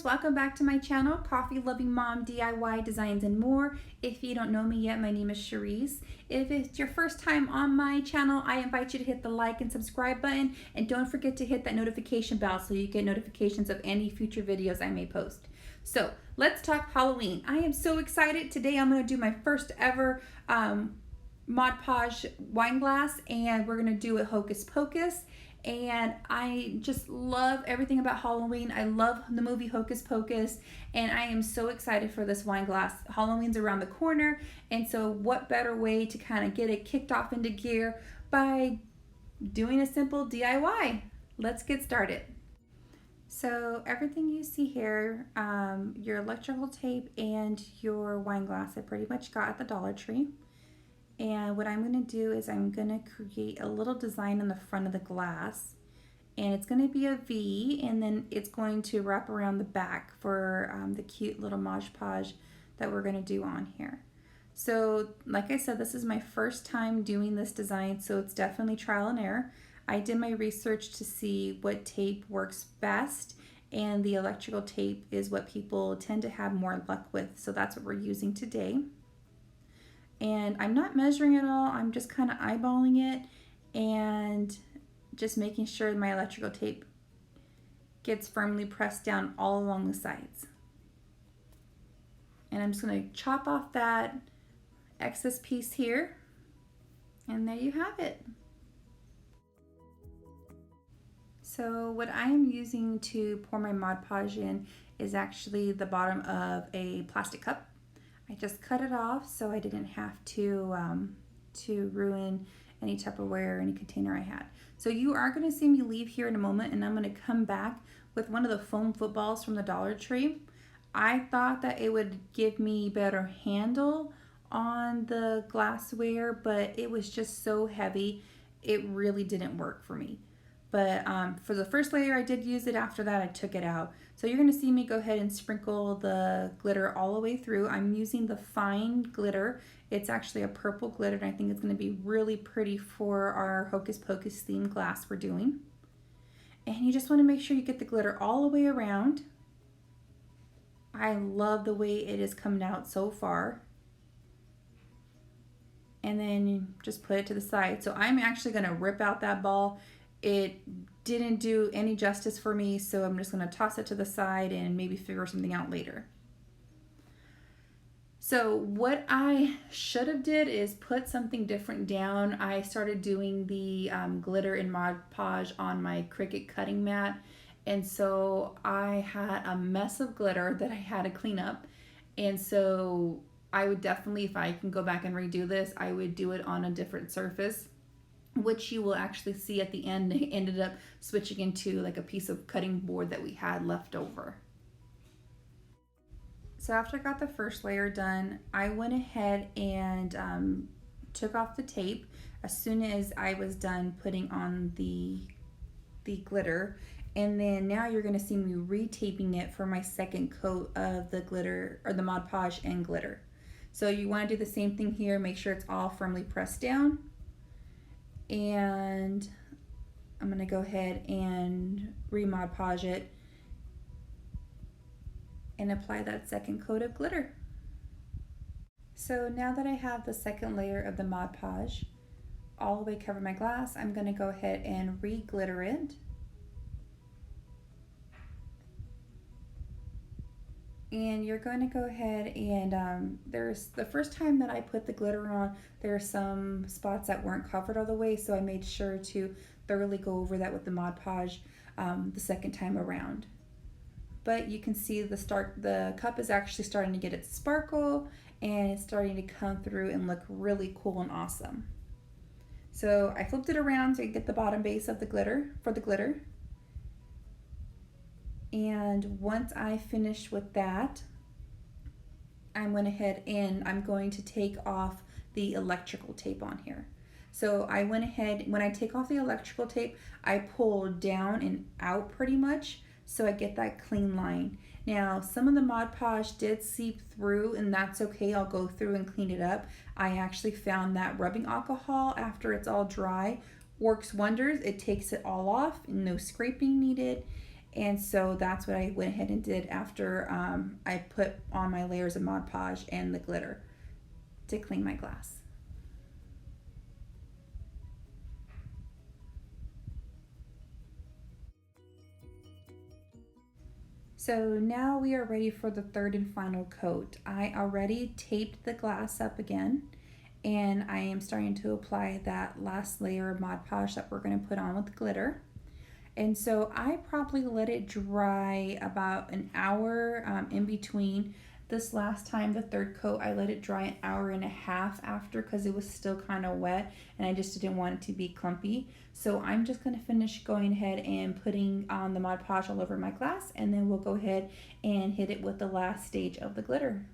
welcome back to my channel, Coffee Loving Mom DIY Designs and More. If you don't know me yet, my name is Cherise. If it's your first time on my channel, I invite you to hit the like and subscribe button, and don't forget to hit that notification bell so you get notifications of any future videos I may post. So let's talk Halloween. I am so excited. Today I'm going to do my first ever Mod Podge wine glass, and we're going to do a Hocus Pocus. And I just love everything about Halloween. I love the movie Hocus Pocus, and I am so excited for this wine glass. Halloween's around the corner, and so what better way to kind of get it kicked off into gear by doing a simple DIY. Let's get started. So everything you see here, your electrical tape and your wine glass, I pretty much got at the Dollar Tree. And what I'm going to do is I'm going to create a little design on the front of the glass, and it's going to be a V, and then it's going to wrap around the back for the cute little Mod Podge that we're going to do on here. So like I said, this is my first time doing this design, so it's definitely trial and error. I did my research to see what tape works best, and the electrical tape is what people tend to have more luck with, so that's what we're using today. And I'm not measuring at all, I'm just kind of eyeballing it and just making sure my electrical tape gets firmly pressed down all along the sides. And I'm just going to chop off that excess piece here, and there you have it. So what I am using to pour my Mod Podge in is actually the bottom of a plastic cup. I just cut it off so I didn't have to ruin any Tupperware or any container I had. So you are going to see me leave here in a moment, and I'm going to come back with one of the foam footballs from the Dollar Tree. I thought that it would give me better handle on the glassware, but it was just so heavy, it really didn't work for me. But for the first layer I did use it. After that I took it out. So you're going to see me go ahead and sprinkle the glitter all the way through. I'm using the fine glitter. It's actually a purple glitter, and I think it's going to be really pretty for our Hocus Pocus themed glass we're doing. And you just want to make sure you get the glitter all the way around. I love the way it is coming out so far. And then you just put it to the side. So I'm actually going to rip out that ball. It didn't do any justice for me, so I'm just going to toss it to the side and maybe figure something out later. So what I should have did is put something different down. I started doing the glitter in Mod Podge on my Cricut cutting mat, and so I had a mess of glitter that I had to clean up. And so I would definitely, if I can go back and redo this, I would do it on a different surface, which you will actually see at the end. It ended up switching into like a piece of cutting board that we had left over. So after I got the first layer done, I went ahead and took off the tape as soon as I was done putting on the glitter. And then now you're going to see me retaping it for my second coat of the glitter, or the Mod Podge and glitter. So you want to do the same thing here. Make sure it's all firmly pressed down. And I'm going to go ahead and Mod Podge it and apply that second coat of glitter. So now that I have the second layer of the Mod Podge all the way covered my glass, I'm going to go ahead and re-glitter it. And you're going to go ahead and there's the first time that I put the glitter on, there are some spots that weren't covered all the way, so I made sure to thoroughly go over that with the Mod Podge the second time around. But you can see the cup is actually starting to get its sparkle, and it's starting to come through and look really cool and awesome. So I flipped it around so you get the bottom base of the glitter for the glitter. And once I finish with that, I went ahead and I'm going to take off the electrical tape on here. So I went ahead, when I take off the electrical tape, I pull down and out pretty much so I get that clean line. Now, some of the Mod Podge did seep through, and that's okay. I'll go through and clean it up. I actually found that rubbing alcohol after it's all dry works wonders. It takes it all off, no scraping needed. And so that's what I went ahead and did after I put on my layers of Mod Podge and the glitter to clean my glass. So now we are ready for the third and final coat. I already taped the glass up again, and I am starting to apply that last layer of Mod Podge that we're going to put on with the glitter. And so I probably let it dry about an hour in between. This last time, the third coat, I let it dry an hour and a half after because it was still kind of wet and I just didn't want it to be clumpy. So I'm just going to finish going ahead and putting on the Mod Podge all over my glass, and then we'll go ahead and hit it with the last stage of the glitter.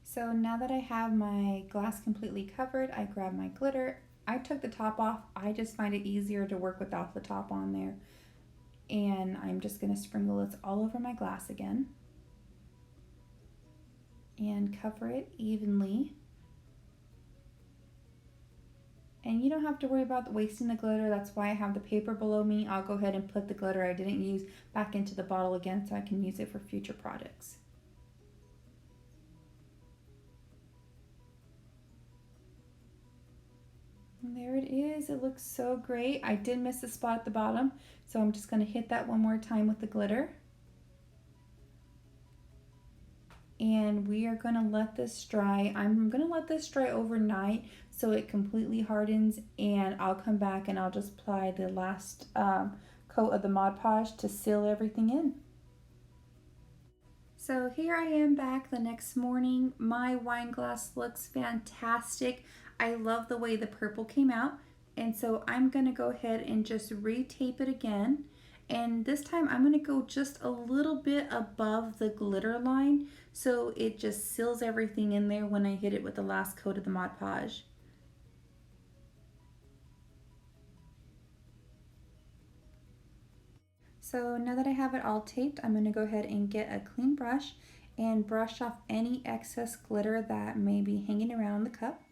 So now that I have my glass completely covered, I grab my glitter. I took the top off. I just find it easier to work without the top on there. And I'm just going to sprinkle this all over my glass again and cover it evenly. And you don't have to worry about wasting the glitter. That's why I have the paper below me. I'll go ahead and put the glitter I didn't use back into the bottle again so I can use it for future projects. And there it is. It looks so great. I did miss a spot at the bottom, so I'm just going to hit that one more time with the glitter. And we are going to let this dry. I'm going to let this dry overnight so it completely hardens, and I'll come back and I'll just apply the last coat of the Mod Podge to seal everything in. So here I am back the next morning. My wine glass looks fantastic. I love the way the purple came out, and so I'm going to go ahead and just retape it again. And this time I'm going to go just a little bit above the glitter line so it just seals everything in there when I hit it with the last coat of the Mod Podge. So now that I have it all taped, I'm going to go ahead and get a clean brush and brush off any excess glitter that may be hanging around the cup.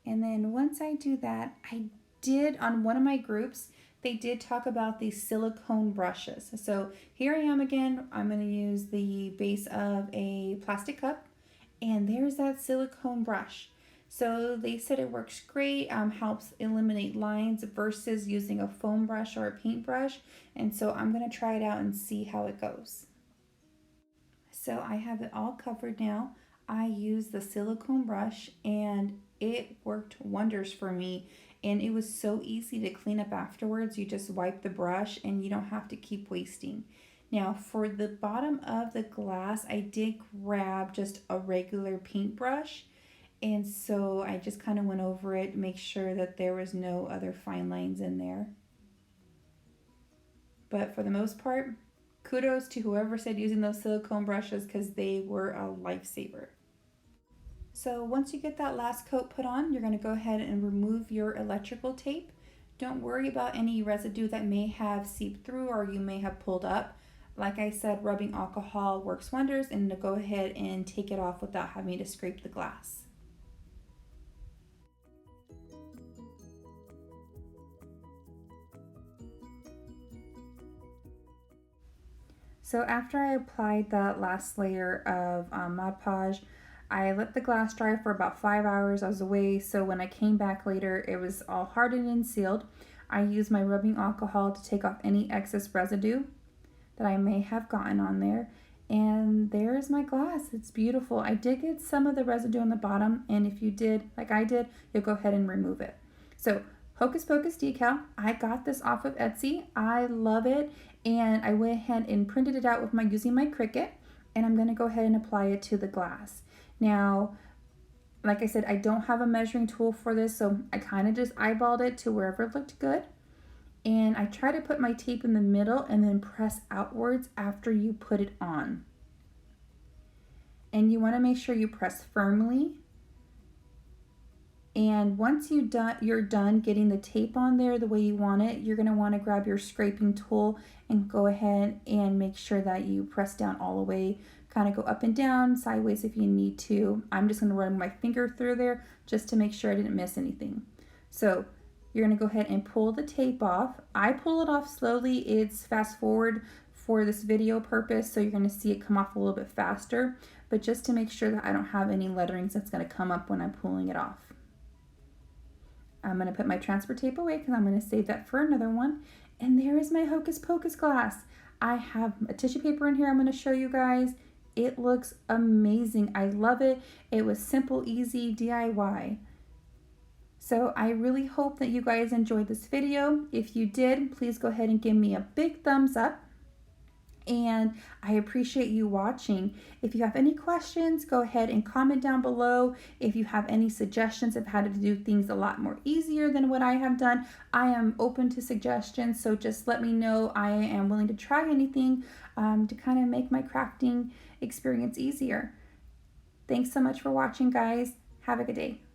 And then once I do that, I did on one of my groups, they did talk about these silicone brushes. So here I am again. I'm going to use the base of a plastic cup, and there's that silicone brush. So they said it works great, helps eliminate lines versus using a foam brush or a paintbrush. And so I'm going to try it out and see how it goes. So I have it all covered now. I used the silicone brush and it worked wonders for me. And it was so easy to clean up afterwards. You just wipe the brush and you don't have to keep wasting. Now for the bottom of the glass, I did grab just a regular paintbrush. And so I just kind of went over it, make sure that there was no other fine lines in there. But for the most part, kudos to whoever said using those silicone brushes because they were a lifesaver. So once you get that last coat put on, you're going to go ahead and remove your electrical tape. Don't worry about any residue that may have seeped through or you may have pulled up. Like I said, rubbing alcohol works wonders, and to go ahead and take it off without having to scrape the glass. So after I applied that last layer of Mod Podge, I let the glass dry for about 5 hours. I was away, so when I came back later, it was all hardened and sealed. I used my rubbing alcohol to take off any excess residue that I may have gotten on there. And there's my glass. It's beautiful. I did get some of the residue on the bottom, and if you did, like I did, you'll go ahead and remove it. So Hocus Pocus decal. I got this off of Etsy. I love it, and I went ahead and printed it out with using my Cricut, and I'm going to go ahead and apply it to the glass. Now, like I said, I don't have a measuring tool for this, so I kind of just eyeballed it to wherever it looked good. And I try to put my tape in the middle and then press outwards after you put it on. And you want to make sure you press firmly. And once you're done getting the tape on there the way you want it, you're going to want to grab your scraping tool and go ahead and make sure that you press down all the way. Kind of go up and down, sideways if you need to. I'm just going to run my finger through there just to make sure I didn't miss anything. So you're going to go ahead and pull the tape off. I pull it off slowly. It's fast forward for this video purpose, so you're going to see it come off a little bit faster, but just to make sure that I don't have any letterings that's going to come up when I'm pulling it off. I'm going to put my transfer tape away because I'm going to save that for another one. And there is my Hocus Pocus glass. I have a tissue paper in here I'm going to show you guys. It looks amazing. I love it. It was simple, easy DIY. So I really hope that you guys enjoyed this video. If you did, please go ahead and give me a big thumbs up. And I appreciate you watching. If you have any questions, go ahead and comment down below. If you have any suggestions of how to do things a lot more easier than what I have done, I am open to suggestions. So just let me know. I am willing to try anything to kind of make my crafting experience easier. Thanks so much for watching, guys. Have a good day.